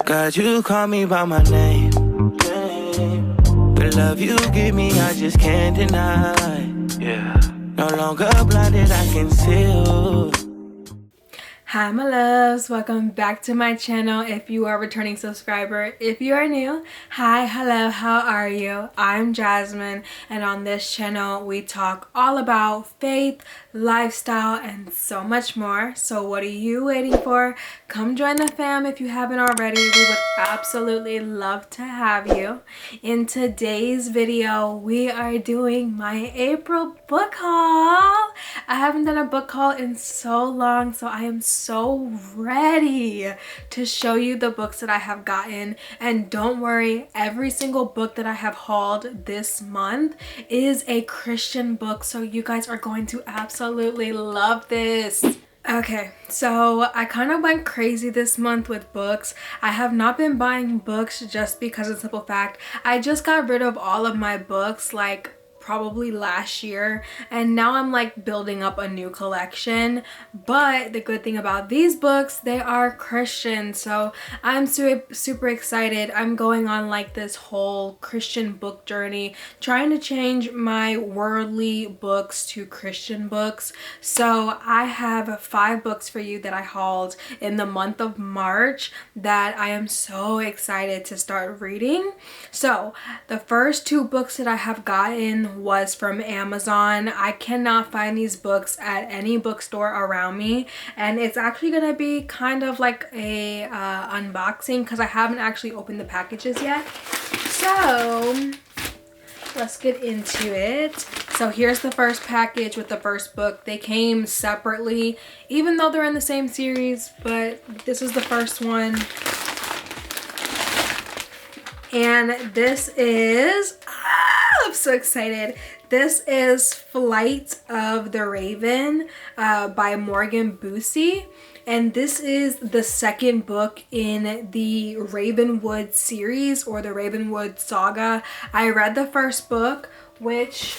God, you call me by my name. The love you give me, I just can't deny. Yeah. No longer blinded, I can see you. Hi my loves, welcome back to my channel. If you are a returning subscriber, if you are new, hi, hello, how are you? I'm Jasmine, and on this channel we talk all about faith, lifestyle, and so much more. So what are you waiting for? Come join the fam if you haven't already. We would absolutely love to have you. In today's video, we are doing my April book haul. I haven't done a book haul in so long, so I am so ready to show you the books that I have gotten. And don't worry, every single book that I have hauled this month is a Christian book, so you guys are going to absolutely love this. Okay, so I kind of went crazy this month with books. I have not been buying books just because of the simple fact I just got rid of all of my books like probably last year, and now I'm like building up a new collection. But the good thing about these books, they are Christian, so I'm super excited. I'm going on like this whole Christian book journey, trying to change my worldly books to Christian books. So I have 5 books for you that I hauled in the month of March that I am so excited to start reading. So the first 2 books that I have gotten was from Amazon. I cannot find these books at any bookstore around me, and it's actually gonna be kind of like a unboxing because I haven't actually opened the packages yet. So let's get into it. So here's the first package with the first book. They came separately, even though they're in the same series, but this is the first one. And this is, I'm so excited. This is Flight of the Raven by Morgan Boosie. And this is the second book in the Ravenwood series, or the Ravenwood saga. I read the first book, which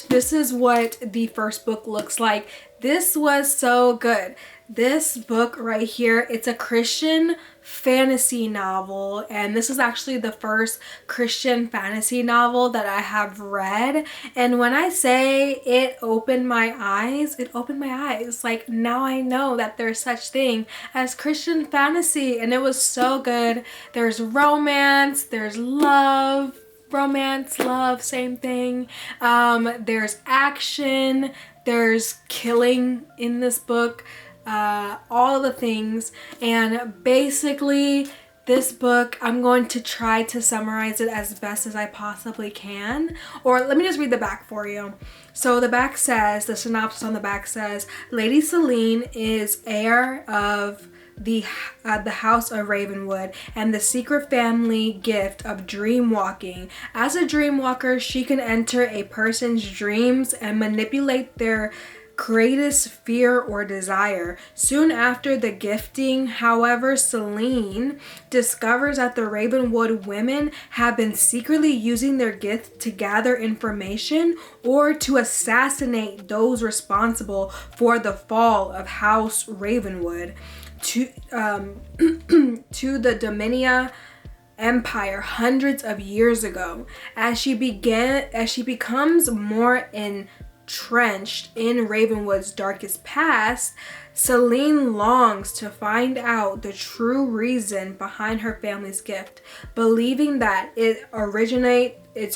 this is what the first book looks like. This was so good. This book right here, it's a Christian fantasy novel, and this is actually the first Christian fantasy novel that I have read. And when I say it opened my eyes, it opened my eyes. Like, now I know that there's such thing as Christian fantasy, and it was so good. There's romance, there's love, romance, love, same thing. There's action, there's killing in this book, all the things. And basically this book, I'm going to try to summarize it as best as I possibly can. Or let me just read the back for you. So the back says, the synopsis on the back says, Lady Selene is heir of the House of Ravenwood and the secret family gift of dream walking. As a dream walker, she can enter a person's dreams and manipulate their greatest fear or desire. Soon after the gifting, however, Selene discovers that the Ravenwood women have been secretly using their gift to gather information or to assassinate those responsible for the fall of House Ravenwood to the Dominia Empire hundreds of years ago. As she becomes more entrenched in Ravenwood's darkest past, Selene longs to find out the true reason behind her family's gift, believing that its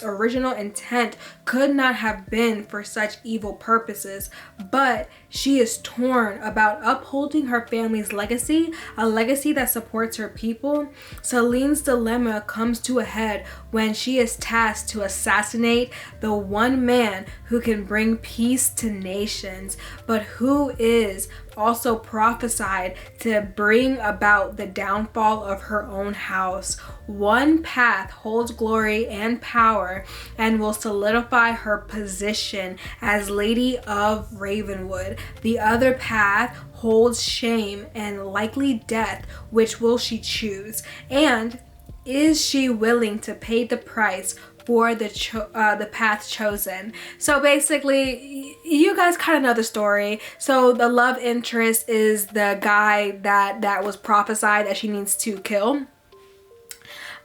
original intent could not have been for such evil purposes. But she is torn about upholding her family's legacy, a legacy that supports her people. Selene's dilemma comes to a head when she is tasked to assassinate the one man who can bring peace to nations, but who is also prophesied to bring about the downfall of her own house. One path holds glory and power and will solidify her position as Lady of Ravenwood. The other path holds shame and likely death. Which will she choose? And is she willing to pay the price for the path chosen. So basically, you guys kind of know the story. So the love interest is the guy that was prophesied that she needs to kill.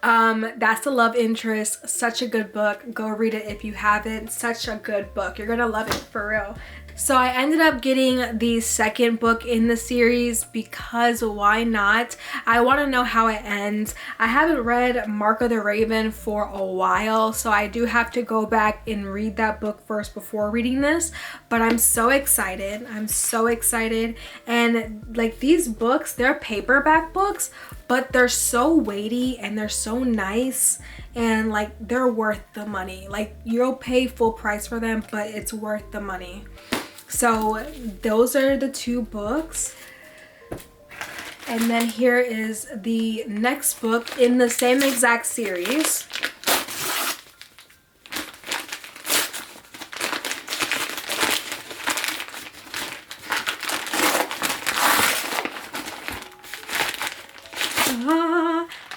That's the love interest. Such a good book. Go read it if you haven't. Such a good book. You're gonna love it for real. So I ended up getting the second book in the series because why not? I want to know how it ends. I haven't read Mark of the Raven for a while, so I do have to go back and read that book first before reading this. But I'm so excited. I'm so excited. And like these books, they're paperback books, but they're so weighty and they're so nice. And like they're worth the money. Like you'll pay full price for them, but it's worth the money. So those are the two books. And then here is the next book in the same exact series.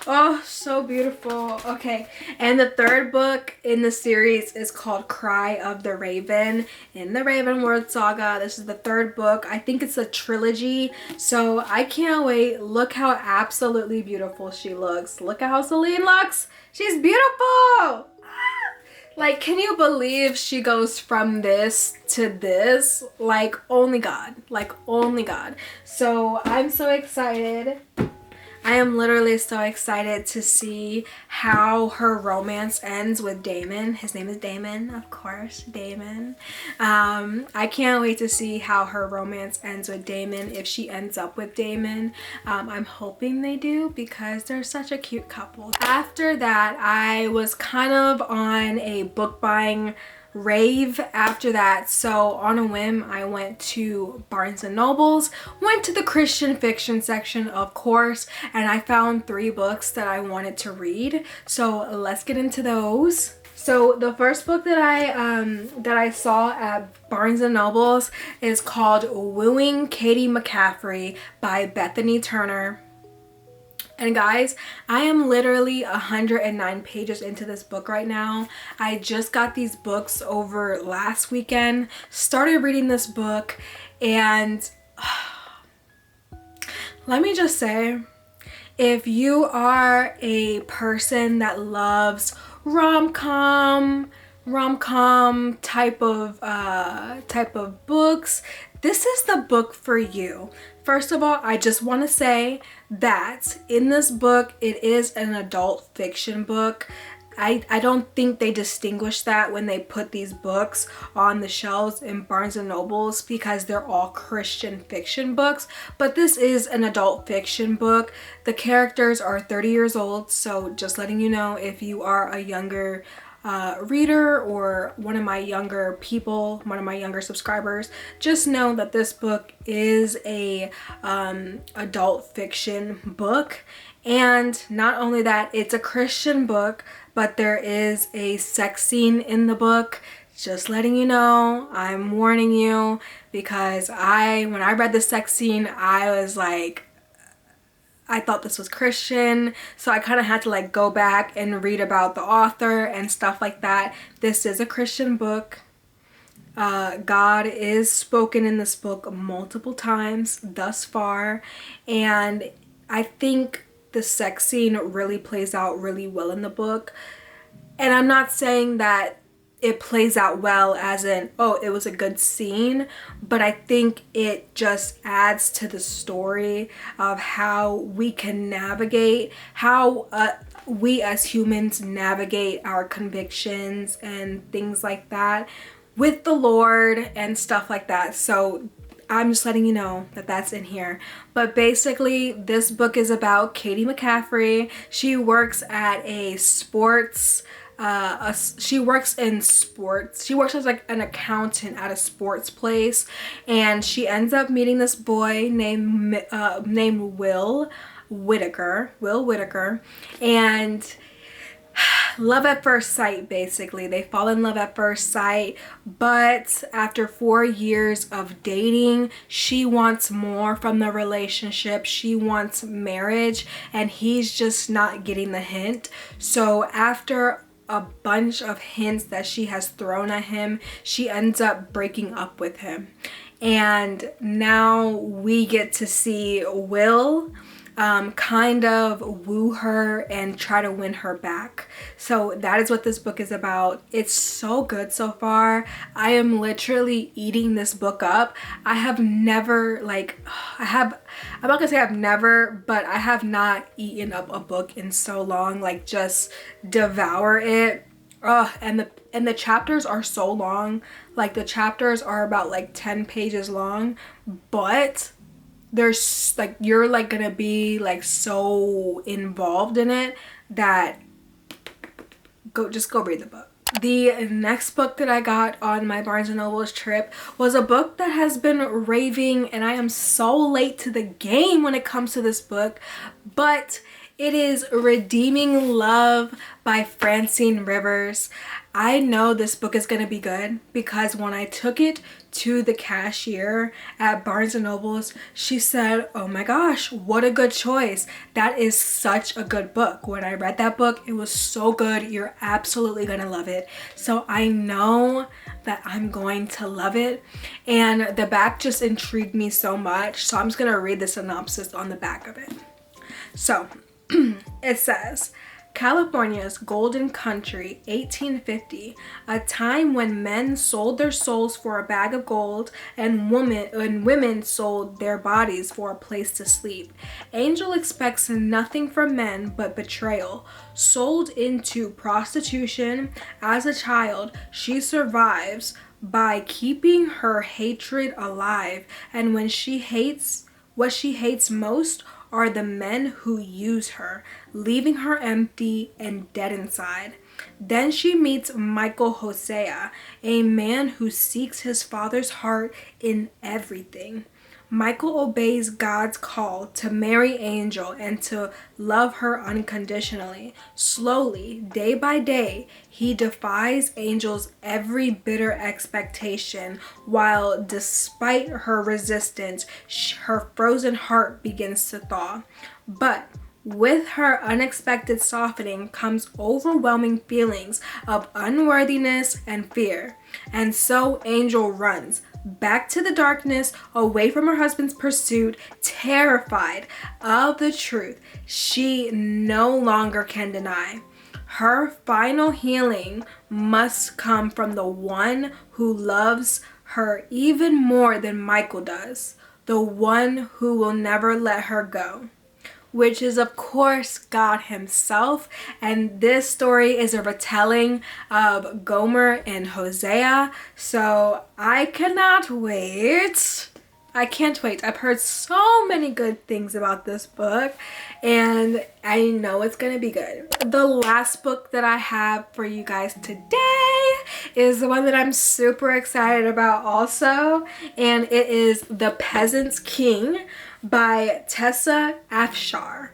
Oh, so beautiful. Okay, and the third book in the series is called Cry of the Raven in the Ravenward Saga. This is the third book. I think it's a trilogy, so I can't wait. Look how absolutely beautiful she looks. Look at how Celine looks. She's beautiful. Like, can you believe she goes from this to this? Like, only God. Like, only God. So I'm so excited. I am literally so excited to see how her romance ends with Damon. His name is Damon, of course, Damon. I can't wait to see how her romance ends with Damon, if she ends up with Damon. I'm hoping they do because they're such a cute couple. After that, I was kind of on a book buying rave after that, so on a whim I went to Barnes and Nobles, went to the Christian fiction section of course, and I found 3 books that I wanted to read. So let's get into those. So the first book that I saw at Barnes and Nobles is called Wooing Katie McCaffrey by Bethany Turner. And guys, I am literally 109 pages into this book right now. I just got these books over last weekend, started reading this book, and let me just say, if you are a person that loves rom-com type of books, this is the book for you. First of all, I just want to say that in this book, it is an adult fiction book. I don't think they distinguish that when they put these books on the shelves in Barnes and Nobles because they're all Christian fiction books, but this is an adult fiction book. The characters are 30 years old, so just letting you know, if you are a younger reader or one of my younger people, one of my younger subscribers, just know that this book is a adult fiction book. And not only that, it's a Christian book, but there is a sex scene in the book. Just letting you know, I'm warning you, because when I read the sex scene, I was like, I thought this was Christian, so I kind of had to like go back and read about the author and stuff like that. This is a Christian book. God is spoken in this book multiple times thus far, and I think the sex scene really plays out really well in the book. And I'm not saying that it plays out well as in, oh, it was a good scene, but I think it just adds to the story of how we can navigate, how we as humans navigate our convictions and things like that with the Lord and stuff like that. So I'm just letting you know that that's in here. But basically, this book is about Katie McCaffrey. She works at a sports she works in sports. She works as like an accountant at a sports place, and she ends up meeting this boy named Will Whitaker, and love at first sight. Basically, they fall in love at first sight, but after 4 years of dating, she wants more from the relationship. She wants marriage, and he's just not getting the hint. So after a bunch of hints that she has thrown at him, she ends up breaking up with him. And now we get to see Will kind of woo her and try to win her back. So that is what this book is about. It's so good so far. I am literally eating this book up. I have never, I'm not gonna say I've never, but I have not eaten up a book in so long, like just devour it. And the chapters are so long. Like the chapters are about like 10 pages long, but there's like, you're like gonna be like so involved in it that just go read the book. The next book that I got on my Barnes & Noble's trip was a book that has been raving, and I am so late to the game when it comes to this book, but it is Redeeming Love by Francine Rivers. I know this book is going to be good because when I took it to the cashier at Barnes & Noble's, she said, "Oh my gosh, what a good choice. That is such a good book." When I read that book, it was so good. You're absolutely going to love it. So I know that I'm going to love it. And the back just intrigued me so much. So I'm just going to read the synopsis on the back of it. So it says, California's Golden Country, 1850, a time when men sold their souls for a bag of gold and women sold their bodies for a place to sleep. Angel expects nothing from men but betrayal. Sold into prostitution as a child, she survives by keeping her hatred alive, and what she hates most are the men who use her, leaving her empty and dead inside. Then she meets Michael Hosea, a man who seeks his father's heart in everything. Michael obeys God's call to marry Angel and to love her unconditionally. Slowly, day by day, he defies Angel's every bitter expectation, while despite her resistance, her frozen heart begins to thaw. But with her unexpected softening comes overwhelming feelings of unworthiness and fear. And so Angel runs back to the darkness, away from her husband's pursuit, terrified of the truth she no longer can deny. Her final healing must come from the one who loves her even more than Michael does, the one who will never let her go, which is of course God himself. And this story is a retelling of Gomer and Hosea. So I cannot wait. I can't wait. I've heard so many good things about this book and I know it's gonna be good. The last book that I have for you guys today is the one that I'm super excited about also, and it is The Peasant's King by Tessa Afshar.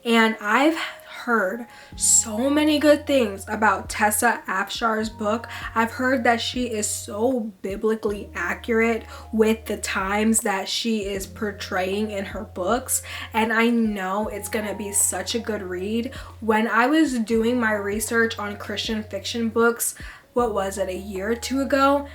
And I've heard so many good things about Tessa Afshar's book. I've heard that she is so biblically accurate with the times that she is portraying in her books, and I know it's gonna be such a good read. When I was doing my research on Christian fiction books, what was it, a year or two ago,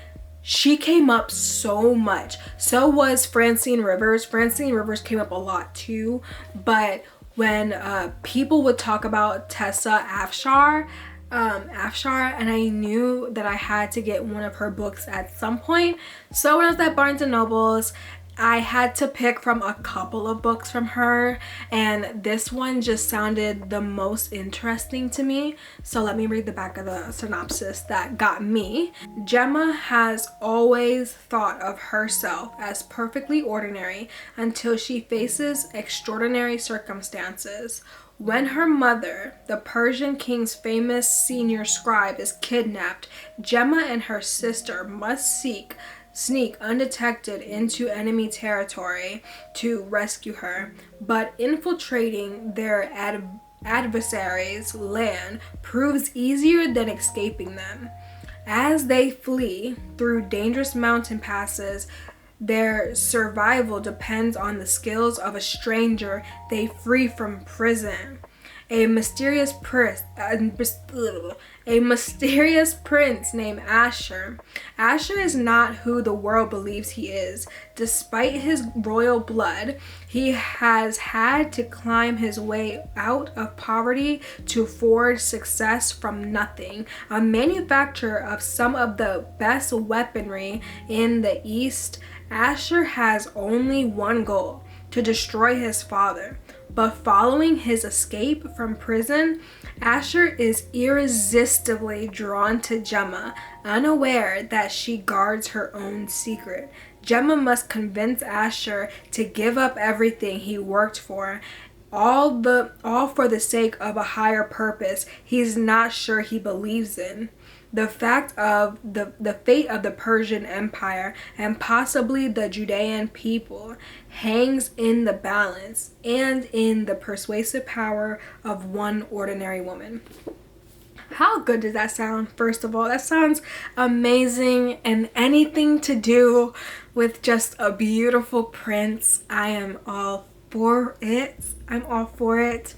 she came up so much. So was Francine Rivers. Francine Rivers came up a lot too, but when people would talk about Tessa Afshar, and I knew that I had to get one of her books at some point. So when I was at Barnes & Noble's, I had to pick from a couple of books from her, and this one just sounded the most interesting to me. So let me read the back of the synopsis that got me. Gemma has always thought of herself as perfectly ordinary until she faces extraordinary circumstances. When her mother, the Persian king's famous senior scribe, is kidnapped, Gemma and her sister must sneak undetected into enemy territory to rescue her, but infiltrating their adversaries' land proves easier than escaping them. As they flee through dangerous mountain passes, their survival depends on the skills of a stranger they free from prison. a mysterious prince named Asher. Asher is not who the world believes he is. Despite his royal blood, he has had to climb his way out of poverty to forge success from nothing. A manufacturer of some of the best weaponry in the East, Asher has only one goal: to destroy his father. But following his escape from prison, Asher is irresistibly drawn to Gemma, unaware that she guards her own secret. Gemma must convince Asher to give up everything he worked for, all for the sake of a higher purpose he's not sure he believes in. The fact of the fate of the Persian Empire and possibly the Judean people hangs in the balance and in the persuasive power of one ordinary woman. How good does that sound? First of all, that sounds amazing, and anything to do with just a beautiful prince, I am all for it. I'm all for it.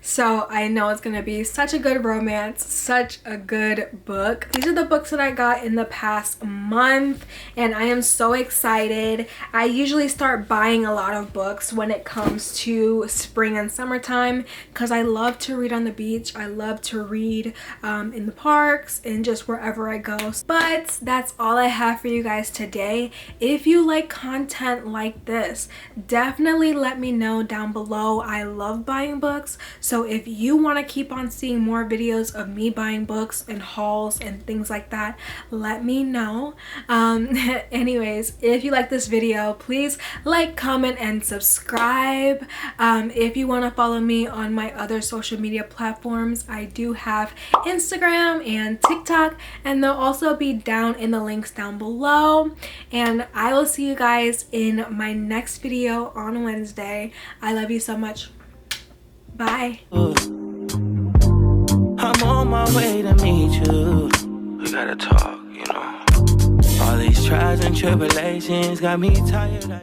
So I know it's gonna be such a good romance, such a good book. These are the books that I got in the past month, and I am so excited. I usually start buying a lot of books when it comes to spring and summertime because I love to read on the beach. I love to read in the parks and just wherever I go. But that's all I have for you guys today. If you like content like this, definitely let me know down below. I love buying books, so if you want to keep on seeing more videos of me buying books and hauls and things like that, let me know. Anyways, if you like this video, please like, comment, and subscribe. If you want to follow me on my other social media platforms, I do have Instagram and TikTok, and they'll also be down in the links down below. And I will see you guys in my next video on Wednesday. I love you so much. Bye. I'm on my way to meet you. We gotta talk, you know. All these trials and tribulations got me tired.